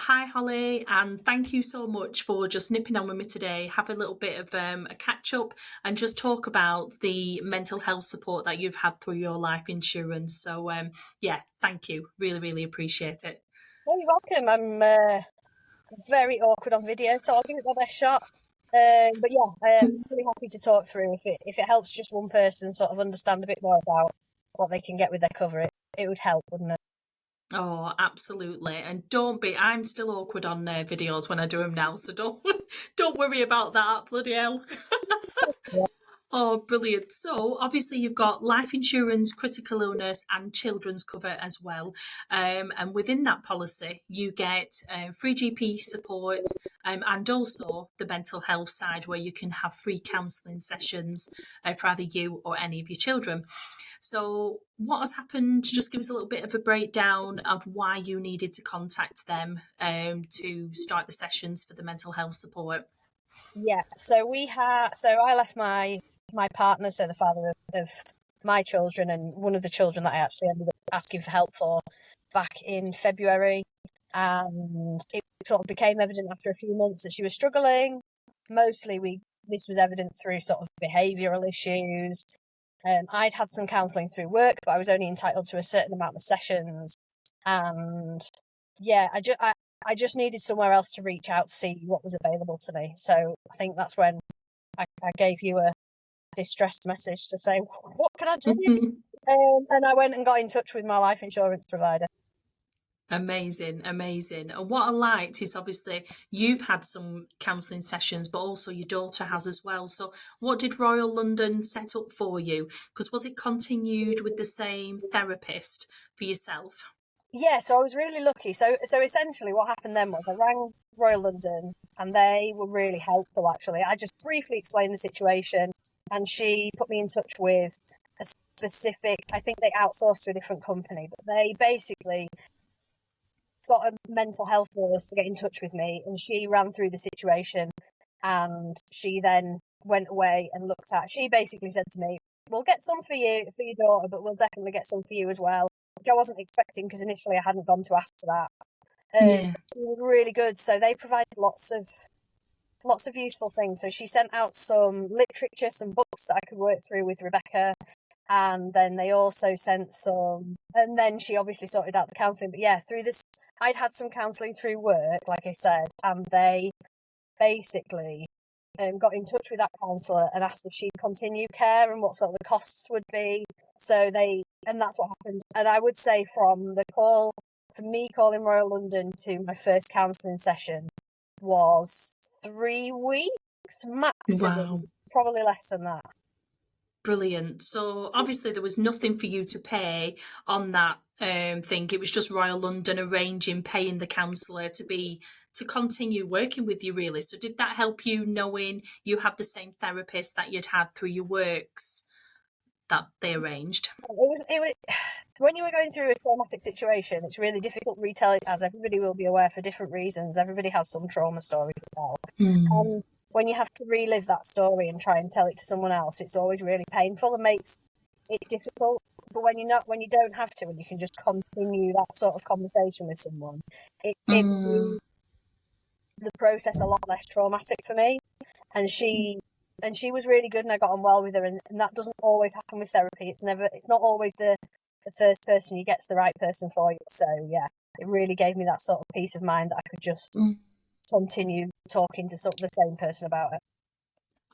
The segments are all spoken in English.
hi Holly, and thank you so much for just nipping on with me today. Have a little bit of a catch up and just talk about the mental health support that you've had through your life insurance. So, yeah, thank you. Really, really appreciate it. Well, you're welcome. I'm very awkward on video, so I'll give it my best shot. But yeah, I'm really happy to talk through. If it helps just one person sort of understand a bit more about what they can get with their cover, it would help, wouldn't it? Oh, absolutely. And don't be, I'm still awkward on videos when I do them now, so don't don't worry about that, bloody hell. Yeah. Oh, brilliant. So, obviously, you've got life insurance, critical illness, and children's cover as well. And within that policy, you get free GP support and also the mental health side where you can have free counselling sessions for either you or any of your children. So, what has happened? Just give us a little bit of a breakdown of why you needed to contact them to start the sessions for the mental health support. Yeah. So I left my partner, so the father of my children, and one of the children that I actually ended up asking for help for back in February. And it sort of became evident after a few months that she was struggling. Mostly this was evident through sort of behavioural issues. I'd had some counselling through work, but I was only entitled to a certain amount of sessions. And yeah, I just needed somewhere else to reach out to see what was available to me. So I think that's when I gave you a distressed message to say, what can I do? And I went and got in touch with my life insurance provider. Amazing, amazing. And what I liked is obviously you've had some counselling sessions, but also your daughter has as well. So, what did Royal London set up for you? Because was it continued with the same therapist for yourself? Yeah, so I was really lucky. So essentially what happened then was I rang Royal London and they were really helpful actually. I just briefly explained the situation and she put me in touch with a specific, I think they outsourced to a different company, but they basically got a mental health nurse to get in touch with me and she ran through the situation and she then went away and she basically said to me, we'll get some for you, for your daughter, but we'll definitely get some for you as well, which I wasn't expecting because initially I hadn't gone to ask for that. Yeah. It was really good. So they provided lots of useful things. So she sent out some literature, some books that I could work through with Rebecca. And then they also sent some, and then she obviously sorted out the counselling. But yeah, through this, I'd had some counselling through work, like I said, and they basically got in touch with that counsellor and asked if she'd continue care and what sort of the costs would be. And that's what happened. And I would say from me calling Royal London to my first counselling session was 3 weeks maximum, Wow. probably less than that. Brilliant. So obviously there was nothing for you to pay on that thing. It was just Royal London arranging, paying the counsellor to continue working with you really. So did that help you knowing you had the same therapist that you'd had through your works that they arranged? It was when you were going through a traumatic situation, it's really difficult to retell it, as everybody will be aware, for different reasons. Everybody has some trauma story to tell. And when you have to relive that story and try and tell it to someone else, it's always really painful and makes it difficult. But when you don't have to, and you can just continue that sort of conversation with someone, it made the process a lot less traumatic for me. And she was really good, and I got on well with her. And that doesn't always happen with therapy. It's not always the first person you get's the right person for you. So yeah, it really gave me that sort of peace of mind that I could just continue talking to the same person about it.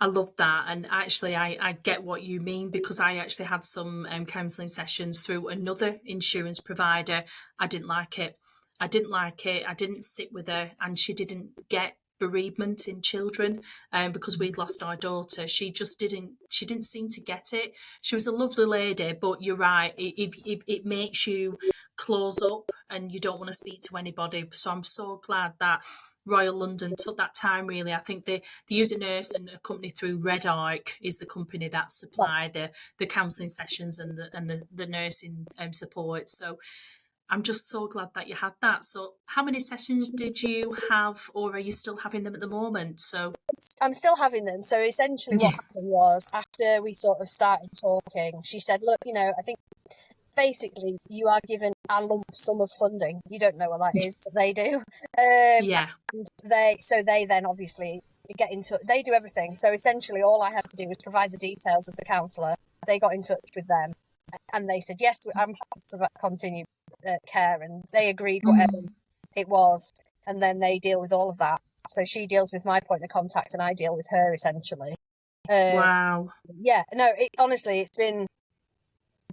I love that. And actually, I get what you mean because I actually had some counselling sessions through another insurance provider. I didn't like it. I didn't sit with her and she didn't get bereavement in children because we'd lost our daughter. She didn't seem to get it. She was a lovely lady, but you're right. It makes you close up and you don't want to speak to anybody. So I'm so glad that Royal London took that time really. I think they use a nurse and a company through Red Arc is the company that supply the counselling sessions and the nursing support. So I'm just so glad that you had that. So how many sessions did you have or are you still having them at the moment? So I'm still having them. So essentially what happened was after we sort of started talking, she said, look, I think basically you are given a lump sum of funding. You don't know what that is, but they do. Yeah. They then obviously get into, they do everything. So essentially all I had to do was provide the details of the counsellor. They got in touch with them and they said, yes, I'm happy to continue care, and they agreed whatever it was, and then they deal with all of that. So she deals with my point of contact and I deal with her essentially. Wow. Yeah, no, honestly, it's been,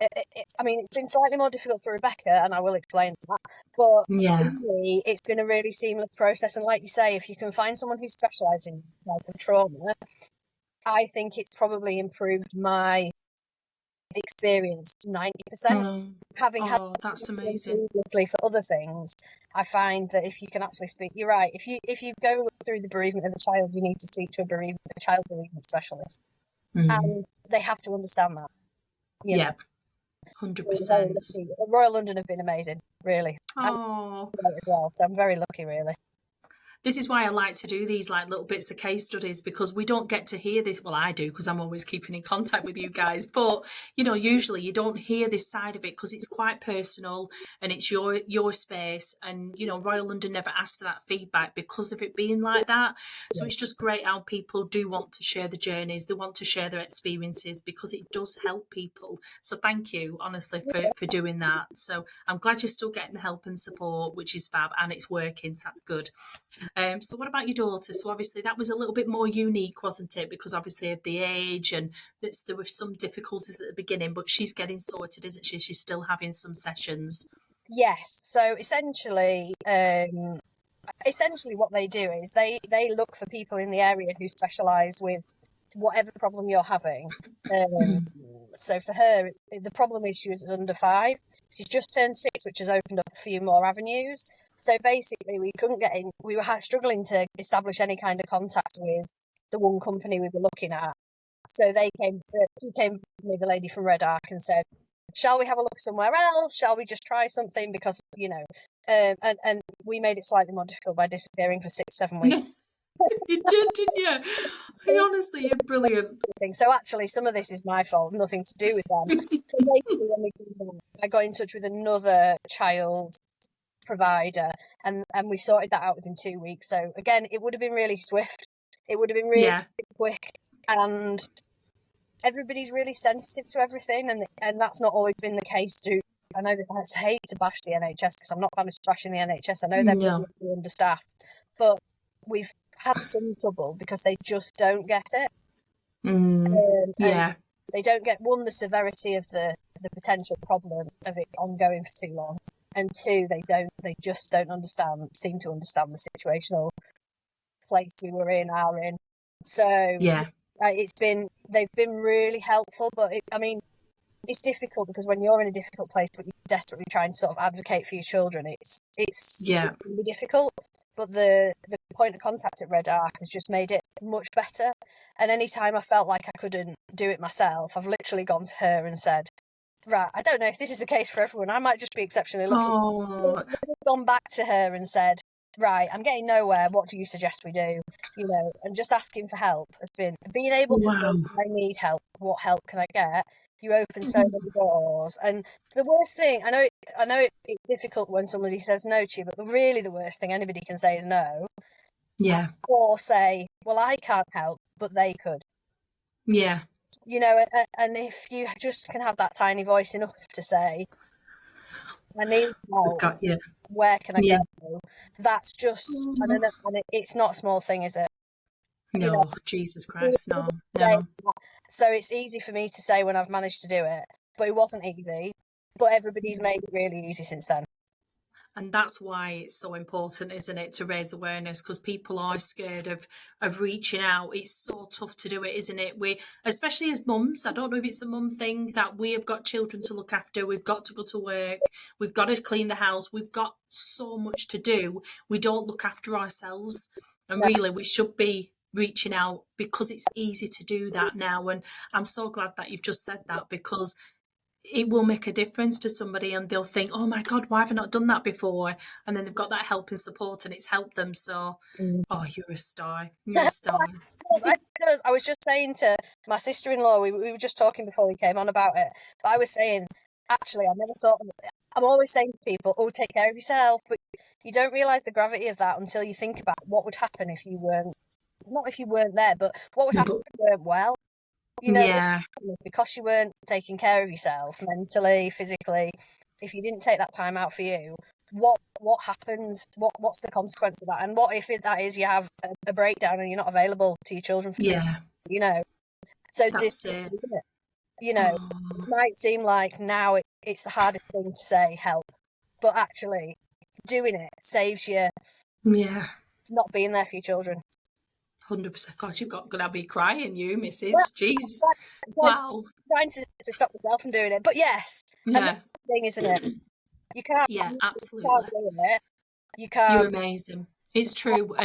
I mean, it's been slightly more difficult for Rebecca, and I will explain that. But Yeah. for me, it's been a really seamless process. And like you say, if you can find someone who specialises in type of trauma, I think it's probably improved my experience 90%. Having had That's amazing. previously for other things, I find that if you can actually speak, you're right. If you go through the bereavement of a child, you need to speak to a child bereavement specialist, and they have to understand that. You know, 100%. Royal London have been amazing, really. Oh, As well, so I'm very lucky, really. this is why I like to do these like little bits of case studies, because we don't get to hear this. Well, I do, because I'm always keeping in contact with you guys. But, you know, usually you don't hear this side of it because it's quite personal and it's your space. And, you know, Royal London never asked for that feedback because of it being like that. So it's just great how people do want to share the journeys. They want to share their experiences because it does help people. So thank you, honestly, for doing that. So I'm glad you're still getting the help and support, which is fab, and it's working. So that's good. So what about your daughter? So obviously that was a little bit more unique, wasn't it? Because obviously of the age, and there were some difficulties at the beginning, but she's getting sorted, isn't she? She's still having some sessions. Yes. So essentially what they do is they look for people in the area who specialise with whatever problem you're having. So for her, the problem is she was under 5. She's just turned 6, which has opened up a few more avenues. So basically, we couldn't get in. We were struggling to establish any kind of contact with the one company we were looking at. So she came with a lady from Red Arc and said, shall we have a look somewhere else? Shall we just try something? Because, you know, and we made it slightly more difficult by disappearing for 6-7 weeks. You did, didn't you? Honestly, you're brilliant. So actually, some of this is my fault, nothing to do with them. So basically, I got in touch with another child provider, and we sorted that out within 2 weeks. So again, it would have been really swift. It would have been really quick, and everybody's really sensitive to everything, and that's not always been the case. I know that I hate to bash the NHS because I'm not bashing the NHS. I know they're really understaffed, but we've had some trouble because they just don't get it. And they don't get, one, the severity of the potential problem of it ongoing for too long, and 2, they just don't seem to understand the situational place we were in, are in. So they've been really helpful, but I mean, it's difficult because when you're in a difficult place but you're desperately trying to sort of advocate for your children, it's really difficult. But the point of contact at Red Arc has just made it much better. And any time I felt like I couldn't do it myself, I've literally gone to her and said, right, I don't know if this is the case for everyone. I might just be exceptionally lucky. I've gone back to her and said, right, I'm getting nowhere. What do you suggest we do? You know, and just asking for help has been being able to say, I need help. What help can I get? You open so many doors. And the worst thing, I know it's difficult when somebody says no to you, but really the worst thing anybody can say is no. Yeah. Or say, well, I can't help, but they could. Yeah. You know, and if you just can have that tiny voice enough to say, I need help. Got you. Where can I go? That's just, I don't know, and it's not a small thing, is it? No, you know, Jesus Christ, no. So it's easy for me to say when I've managed to do it, but it wasn't easy. But everybody's made it really easy since then. And that's why it's so important, isn't it, to raise awareness, because people are scared of reaching out. It's so tough to do it, isn't it? We, especially as mums, I don't know if it's a mum thing, that we have got children to look after. We've got to go to work. We've got to clean the house. We've got so much to do. We don't look after ourselves. And really, we should be reaching out, because it's easy to do that now. And I'm so glad that you've just said that, because it will make a difference to somebody, and they'll think, oh my God, why have I not done that before? And then they've got that help and support, and it's helped them. So, oh, you're a star. You're a star. Because I was just saying to my sister-in-law, we were just talking before we came on about it, but I was saying, actually, I never thought of it. I'm always saying to people, oh, take care of yourself. But you don't realise the gravity of that until you think about what would happen if you weren't, not if you weren't there, but what would happen But if you weren't well. You know, yeah, because you weren't taking care of yourself mentally, physically, if you didn't take that time out for you, what happens? What's the consequence of that? And what if that is you have a breakdown and you're not available to your children for 2 yeah, you know? So to, that's it. you know, it Oh, might seem like now it's the hardest thing to say help, but actually doing it saves you yeah, not being there for your children. 100%. God, you've got gonna be crying, you, Well, Mrs. Jeez. I'm Wow. trying to stop myself from doing it, but yes, and that's Yeah, the thing, isn't it? yeah, You absolutely. can't ruin it. You You're can't. amazing. It's true.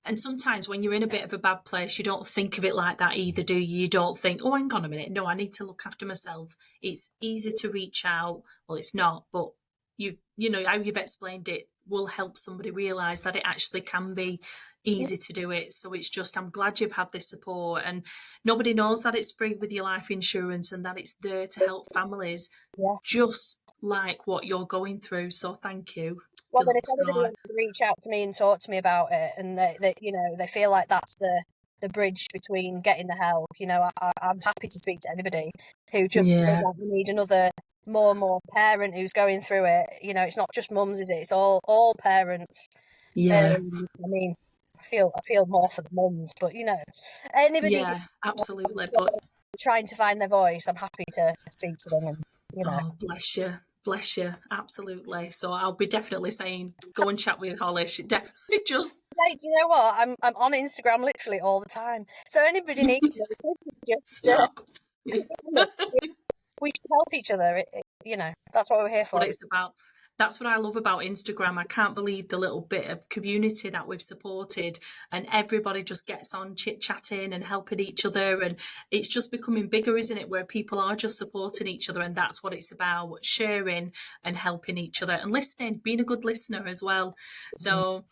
And sometimes when you're in a bit of a bad place, you don't think of it like that either, do you? You don't think, oh, hang on a minute. No, I need to look after myself. It's easy to reach out. Well, it's not, but you know, how you've explained it will help somebody realise that it actually can be easy to do it. So it's just, I'm glad you've had this support, and nobody knows that it's free with your life insurance and that it's there to help families Yeah. just like what you're going through. So thank you. Well, You then if little anybody star. wants to reach out to me and talk to me about it, and they they feel like that's the bridge between getting the help, I'm happy to speak to anybody who just feels Yeah, like they need another more and more parent who's going through it. It's not just mums, is it? It's all parents. yeah, I mean, I feel more for the mums, but anybody yeah, absolutely. But trying to find their voice, I'm happy to speak to them, and you know. oh, bless you, absolutely. So I'll be definitely saying, go and chat with Holly. She definitely just Hey, do you know what? I'm on Instagram literally all the time. So anybody needs me, just stop. we should help each other. That's what we're here That's what for. it's about. That's what I love about Instagram. I can't believe the little bit of community that we've supported, and everybody just gets on chit chatting and helping each other. And it's just becoming bigger, isn't it? Where people are just supporting each other, and that's what it's about, sharing and helping each other and listening, being a good listener as well. So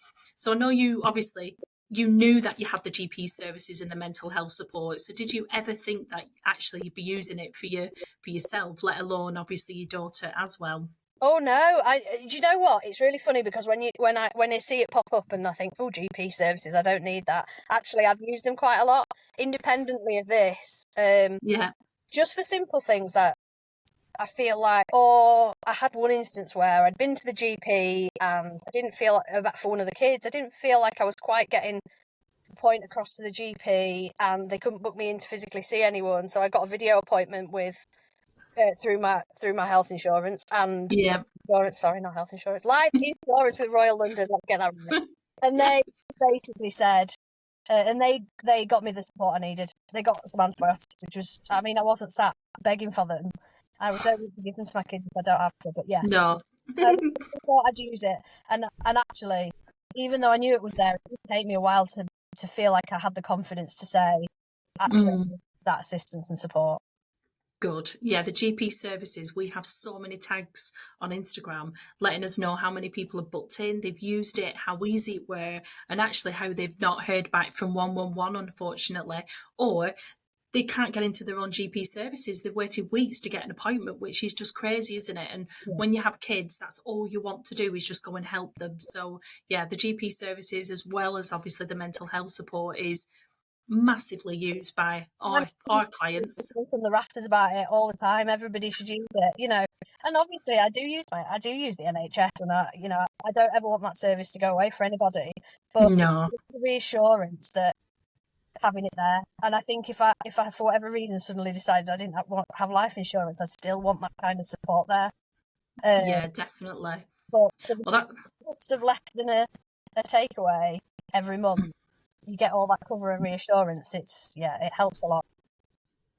I know you obviously you knew that you had the GP services and the mental health support. So did you ever think that actually you'd be using it for yourself, let alone obviously your daughter as well? Oh no! Do you know what? It's really funny because when I see it pop up and I think, oh, GP services, I don't need that. Actually, I've used them quite a lot independently of this, Yeah, just for simple things that I feel like. Or I had one instance where I'd been to the GP and I didn't feel about for one of the kids. I didn't feel like I was quite getting the point across to the GP, and they couldn't book me in to physically see anyone. So I got a video appointment with through my health insurance and yeah, insurance. Sorry, not health insurance. Life insurance with Royal London. Let's get that right. And yeah. they basically said, and they got me the support I needed. They got some antibiotics, which was, I mean, I wasn't sat begging for them. I don't need to give them to my kids if I don't have to. But yeah, No, I thought I'd use it, and actually, even though I knew it was there, it did take me a while to feel like I had the confidence to say, actually, mm, that assistance and support. good. Yeah, the GP services, we have so many tags on Instagram letting us know how many people have booked in, they've used it, how easy it were, and actually how they've not heard back from 111, unfortunately, or they can't get into their own GP services. They've waited weeks to get an appointment, which is just crazy, isn't it? And Yeah. when you have kids, that's all you want to do is just go and help them. So, yeah, the GP services, as well as obviously the mental health support, is massively used by I'm our clients. from the rafters about it all the time. Everybody should use it. And obviously, I do use the NHS, and I don't ever want that service to go away for anybody. But No, it's the reassurance that having it there, and I think if I for whatever reason suddenly decided I didn't have life insurance, I still want that kind of support there. Uh, yeah, definitely. but for the Well, that cost of less than a takeaway every month, you get all that cover and reassurance. It helps a lot.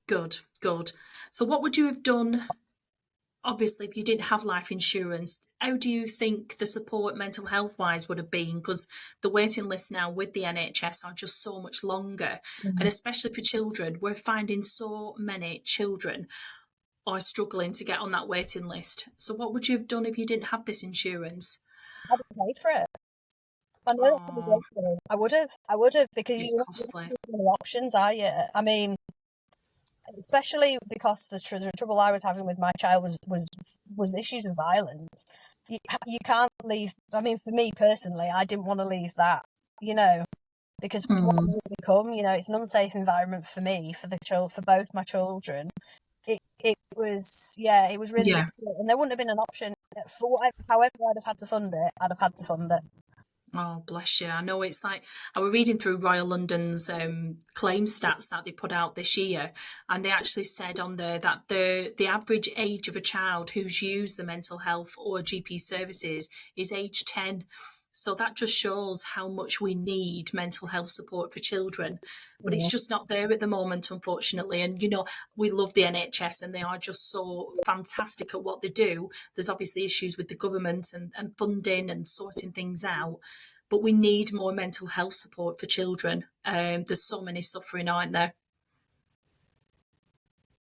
good, good. So, what would you have done? Obviously, if you didn't have life insurance, how do you think the support mental health wise would have been? Because the waiting lists now with the NHS are just so much longer. And Mm. especially for children, we're finding so many children are struggling to get on that waiting list. So, what would you have done if you didn't have this insurance? I would have paid for it. I know that's gonna Oh, go through. I would have because it's you don't costly. have many options, are you? I mean, especially because the trouble I was having with my child was issues of violence. You can't leave. I mean, for me personally, I didn't want to leave that, you know, because what Mm. it would become, you know, it's an unsafe environment for me, for both my children. It was, yeah, it was really Yeah. difficult, and there wouldn't have been an option for whatever, however I'd have had to fund it. I'd have had to fund it. Oh, bless you. I know it's like, I was reading through Royal London's claim stats that they put out this year, and they actually said on there that the average age of a child who's used the mental health or GP services is age 10. So that just shows how much we need mental health support for children. But it's Yeah. just not there at the moment, unfortunately. And, you know, we love the NHS and they are just so fantastic at what they do. There's obviously issues with the government and funding and sorting things out, but we need more mental health support for children. There's so many suffering, aren't there?